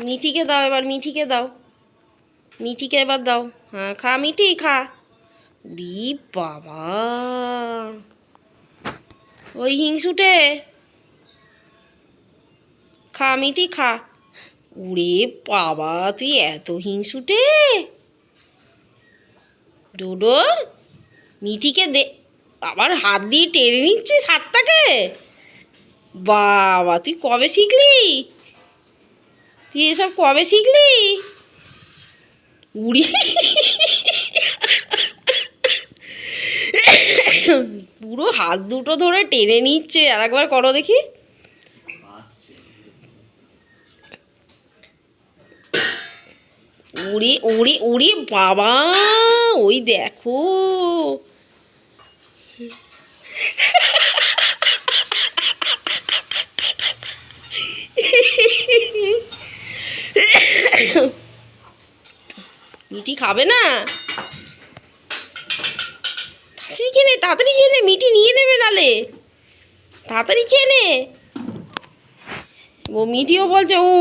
মিঠিকে দাও এবার, মিঠিকে দাও, মিঠিকে এবার দাও। হ্যাঁ খা মিঠি খা। উরি বাবা, ওই হিংসুটে খা মিঠি খা। উরে বাবা তুই এত হিংসুটে। ডোডো মিঠিকে দে। আবার হাত দিয়ে টেনে নিচ্ছিস হাতটাকে। বাবা তুই কবে শিখলি, তুই এসব কবে শিখলি? উড়ি পুরো হাত দুটো ধরে টেনে নিচ্ছে। আর একবার করো দেখি। উড়ি উড়ি উড়ি বাবা, ওই দেখো। মিঠি খাবে না? তাড়াতাড়ি খেয়ে নে, তাড়াতাড়ি খেয়ে নে, মিঠি নিয়ে নেবে নালে। তাড়াতাড়ি খেয়ে নে। ও মিঠিও বলছে ও